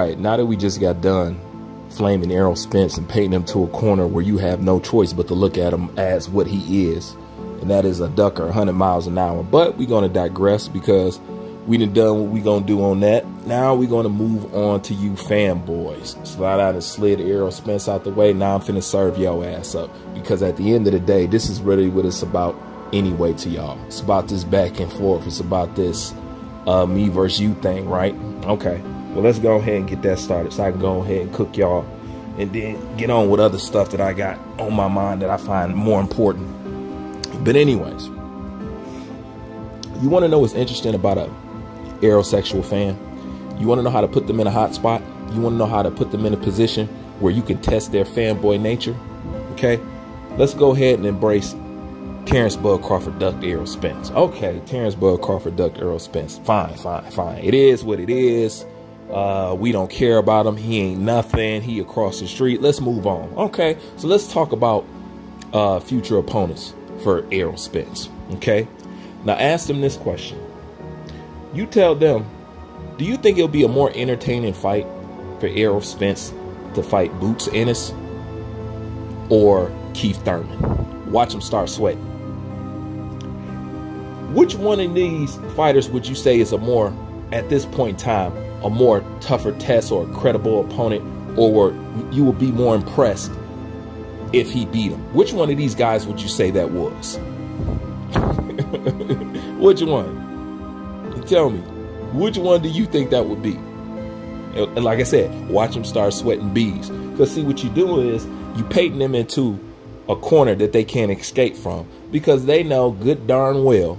right, now that we just got done flaming Errol Spence and painting him to a corner where you have no choice but to look at him as what he is, and that is a ducker 100 miles an hour. But we're going to digress because we done what we going to do on that. Now we're going to move on to you fanboys. Slide out and slid Errol Spence out the way. Now I'm finna serve your ass up, because at the end of the day, this is really what it's about anyway to y'all. It's about this back and forth. It's about this me versus you thing, right? Okay, well, let's go ahead and get that started so I can go ahead and cook y'all and then get on with other stuff that I got on my mind that I find more important. But anyways, you want to know what's interesting about a aerosexual fan? You want to know how to put them in a hot spot? You want to know how to put them in a position where you can test their fanboy nature? Okay, let's go ahead and embrace Terrence Bud Crawford ducked Errol Spence. Okay, Terrence Bud Crawford ducked Errol Spence. Fine. It is what it is. We don't care about him. He ain't nothing. He across the street. Let's move on. Okay, so let's talk about future opponents for Errol Spence. Okay, now ask them this question. You tell them, do you think it'll be a more entertaining fight for Errol Spence to fight Boots Ennis or Keith Thurman? Watch him start sweating. Which one of these fighters would you say is a more, at this point in time, a more tougher test or a credible opponent, or you will be more impressed if he beat him? Which one of these guys would you say that was? Which one? Tell me. Which one do you think that would be? And like I said, watch him start sweating bees. Because see, what you do is you painting them into a corner that they can't escape from, because they know good darn well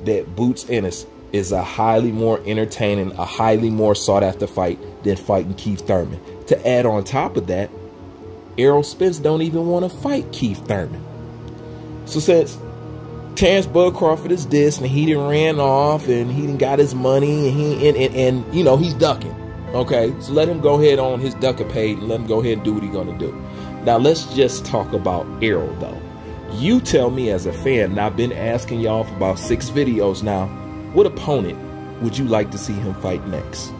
that Boots Ennis is a highly more entertaining, a highly more sought after fight than fighting Keith Thurman. To add on top of that, Errol Spence don't even want to fight Keith Thurman. So since Terrence Bud Crawford is this, and he done ran off, and he done got his money, and you know, he's ducking. Okay, so let him go ahead on his duckapade and let him go ahead and do what he's gonna do. Now let's just talk about Eroll though. You tell me as a fan, and I've been asking y'all for about 6 videos now, what opponent would you like to see him fight next?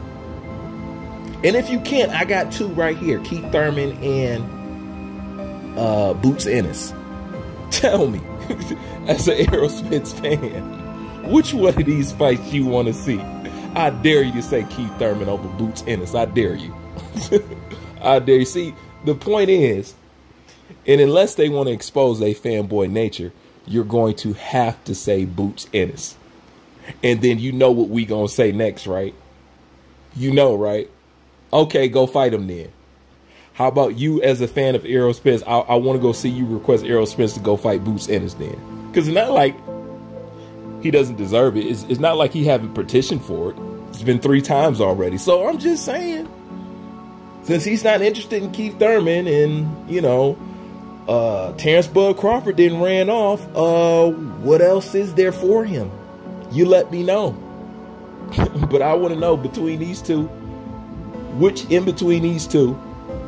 And if you can't, I got 2 right here, Keith Thurman and Boots Ennis. Tell me, as an Errol Spence fan, which one of these fights you want to see? I dare you to say Keith Thurman over Boots Ennis. I dare you. I dare you. See, the point is, and unless they want to expose their fanboy nature, you're going to have to say Boots Ennis. And then you know what we gonna say next, right? You know, right? Okay, go fight him then. How about you as a fan of Errol Spence? I want to go see you request Errol Spence to go fight Boots Ennis then. Because it's not like he doesn't deserve it. It's not like he haven't petitioned for it. It's been 3 times already. So I'm just saying, since he's not interested in Keith Thurman, and, you know, Terrence Bud Crawford didn't ran off, what else is there for him? You let me know. But I want to know, between these 2, which in between these 2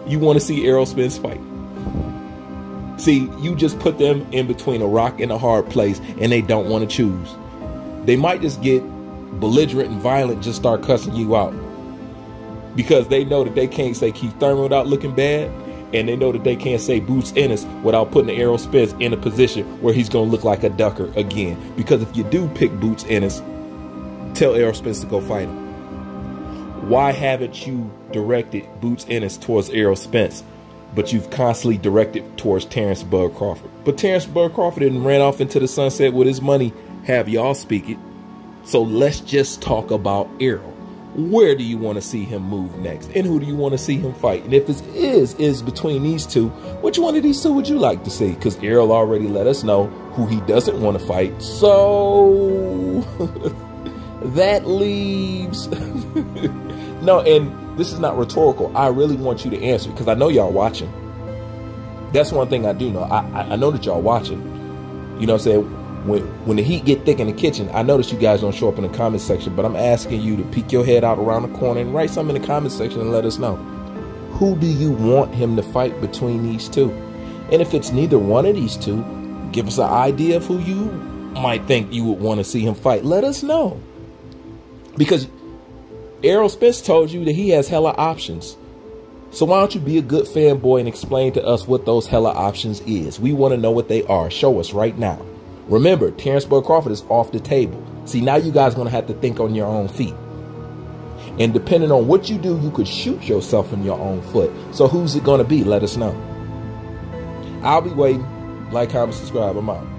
you want to see Errol Spence fight? See, you just put them in between a rock and a hard place, and they don't want to choose. They might just get belligerent and violent, just start cussing you out, because they know that they can't say Keith Thurman without looking bad, and they know that they can't say Boots Ennis without putting Errol Spence in a position where he's going to look like a ducker again. Because if you do pick Boots Ennis, tell Errol Spence to go fight him. Why haven't you directed Boots Ennis towards Errol Spence, but you've constantly directed towards Terrence Bud Crawford? But Terrence Bud Crawford didn't ran off into the sunset with his money. Have y'all speak it. So let's just talk about Eroll. Where do you want to see him move next? And who do you want to see him fight? And if it is between these 2, which one of these 2 would you like to see? Because Eroll already let us know who he doesn't want to fight. So that leaves... No, and this is not rhetorical. I really want you to answer, because I know y'all watching. That's one thing I do know. I know that y'all watching. You know what I'm saying? When the heat get thick in the kitchen, I notice you guys don't show up in the comment section, but I'm asking you to peek your head out around the corner and write something in the comment section and let us know. Who do you want him to fight between these 2? And if it's neither one of these 2, give us an idea of who you might think you would want to see him fight. Let us know. Because Errol Spence told you that he has hella options. So why don't you be a good fanboy and explain to us what those hella options is? We want to know what they are. Show us right now. Remember, Terrence Boyd Crawford is off the table. See, now you guys are going to have to think on your own feet. And depending on what you do, you could shoot yourself in your own foot. So who's it going to be? Let us know. I'll be waiting. Like, comment, subscribe. I'm out.